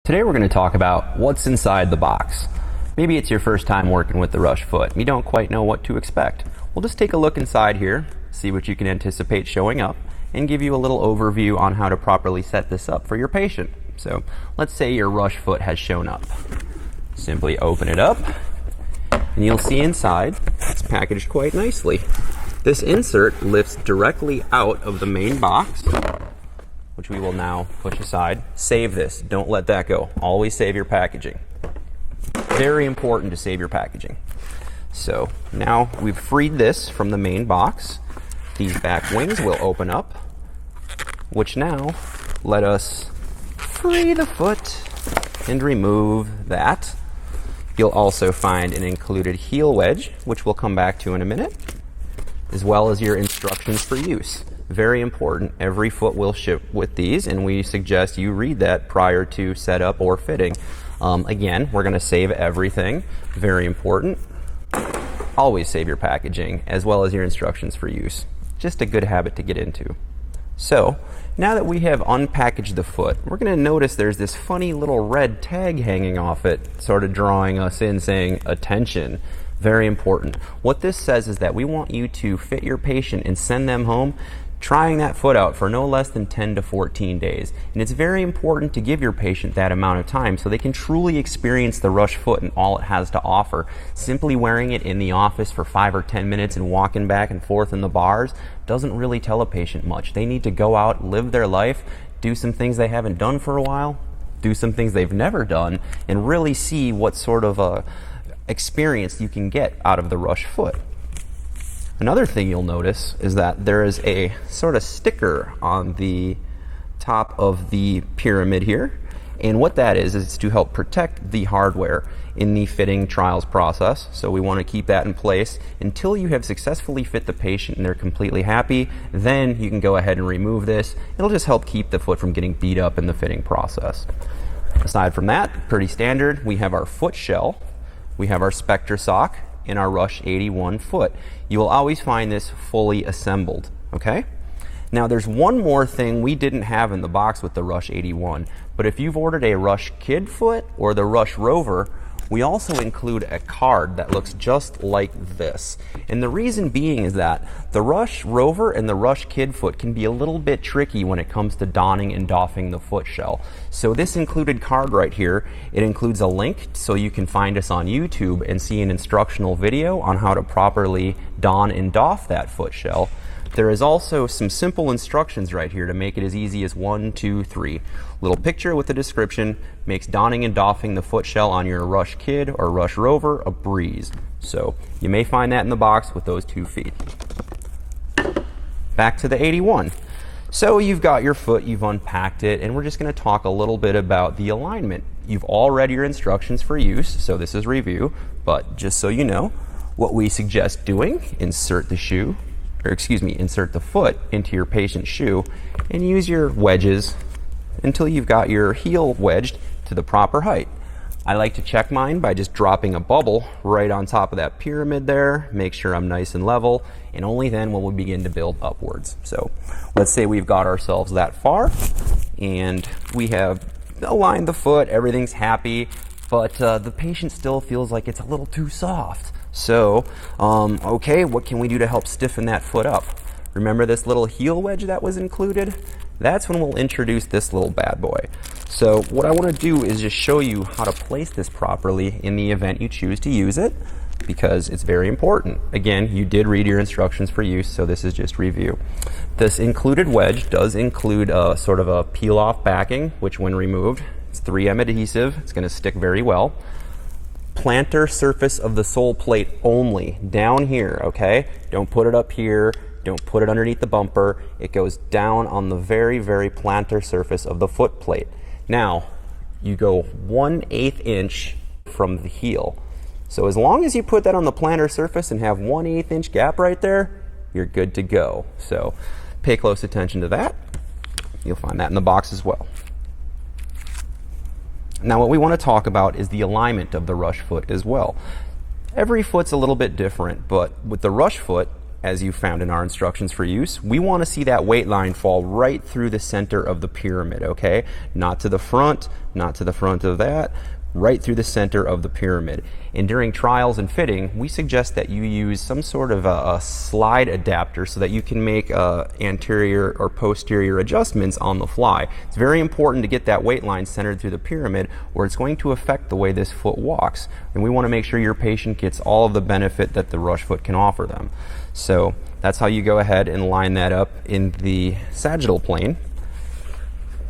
Today we're going to talk about what's inside the box. Maybe it's your first time working with the Rush foot and you don't quite know what to expect. We'll just take a look inside here, see what you can anticipate showing up, and give you a little overview on how to properly set this up for your patient. So let's say your Rush foot has shown up. Simply open it up and you'll see inside it's packaged quite nicely. This insert lifts directly out of the main box, which we will now push aside. Save this. Don't let that go. Always save your packaging. Very important to save your packaging. So now we've freed this from the main box. These back wings will open up, which now let us free the foot and remove that. You'll also find an included heel wedge, which we'll come back to in a minute, as well as your instructions for use. Very important. Every foot will ship with these, and we suggest you read that prior to setup or fitting. Again, we're going to save everything. Very important. Always save your packaging as well as your instructions for use. Just a good habit to get into. So, now that we have unpackaged the foot, we're going to notice there's this funny little red tag hanging off it, sort of drawing us in saying, attention. Very important. What this says is that we want you to fit your patient and send them home trying that foot out for no less than 10 to 14 days. And it's very important to give your patient that amount of time so they can truly experience the Rush foot and all it has to offer. Simply wearing it in the office for 5 or 10 minutes and walking back and forth in the bars doesn't really tell a patient much. They need to go out, live their life, do some things they haven't done for a while, do some things they've never done, and really see what sort of a experience you can get out of the Rush foot. Another thing you'll notice is that there is a sort of sticker on the top of the pyramid here, and what that is to help protect the hardware in the fitting trials process. So we want to keep that in place until you have successfully fit the patient and they're completely happy. Then you can go ahead and remove this. It'll just help keep the foot from getting beat up in the fitting process. Aside from that, pretty standard, we have our foot shell, we have our Spectre sock, in our Rush 81 foot. You will always find this fully assembled, okay? Now there's one more thing we didn't have in the box with the Rush 81, but if you've ordered a Rush Kid foot or the Rush Rover, we also include a card that looks just like this. And the reason being is that the Rush Rover and the Rush Kid foot can be a little bit tricky when it comes to donning and doffing the foot shell. So this included card right here, it includes a link so you can find us on YouTube and see an instructional video on how to properly don and doff that foot shell. There is also some simple instructions right here to make it as easy as 1, 2, 3. Little picture with a description makes donning and doffing the foot shell on your Rush Kid or Rush Rover a breeze. So you may find that in the box with those 2 feet. Back to the 81. So you've got your foot, you've unpacked it, and we're just going to talk a little bit about the alignment. You've all read your instructions for use, so this is review, but just so you know, what we suggest doing, insert the foot into your patient's shoe and use your wedges until you've got your heel wedged to the proper height. I like to check mine by just dropping a bubble right on top of that pyramid there, make sure I'm nice and level, and only then will we begin to build upwards. So let's say we've got ourselves that far and we have aligned the foot, everything's happy, but the patient still feels like it's a little too soft. So, okay, what can we do to help stiffen that foot up? Remember this little heel wedge that was included? That's when we'll introduce this little bad boy. So what I want to do is just show you how to place this properly in the event you choose to use it, because it's very important. Again, you did read your instructions for use, so this is just review. This included wedge does include sort of a peel-off backing, which when removed, it's 3M adhesive. It's going to stick very well. Plantar surface of the sole plate only, down here, okay? Don't put it up here, don't put it underneath the bumper. It goes down on the very, very plantar surface of the foot plate. Now, you go 1/8 inch from the heel. So as long as you put that on the plantar surface and have 1/8 inch gap right there, you're good to go. So pay close attention to that. You'll find that in the box as well. Now what we want to talk about is the alignment of the Rush foot as well. Every foot's a little bit different, but with the Rush foot, as you found in our instructions for use, we want to see that weight line fall right through the center of the pyramid, okay? Not to the front, not to the front of that, right through the center of the pyramid. And during trials and fitting, we suggest that you use some sort of a slide adapter so that you can make anterior or posterior adjustments on the fly. It's very important to get that weight line centered through the pyramid, or it's going to affect the way this foot walks. And we want to make sure your patient gets all of the benefit that the rush foot can offer them. So that's how you go ahead and line that up in the sagittal plane.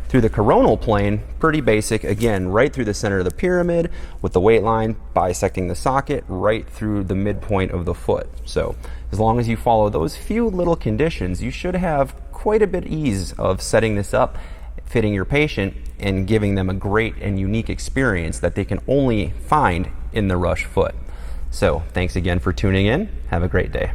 Through the coronal plane, pretty basic, again, right through the center of the pyramid with the weight line bisecting the socket right through the midpoint of the foot. So as long as you follow those few little conditions, you should have quite a bit ease of setting this up, fitting your patient, and giving them a great and unique experience that they can only find in the rush foot. So thanks again for tuning in. Have a great day.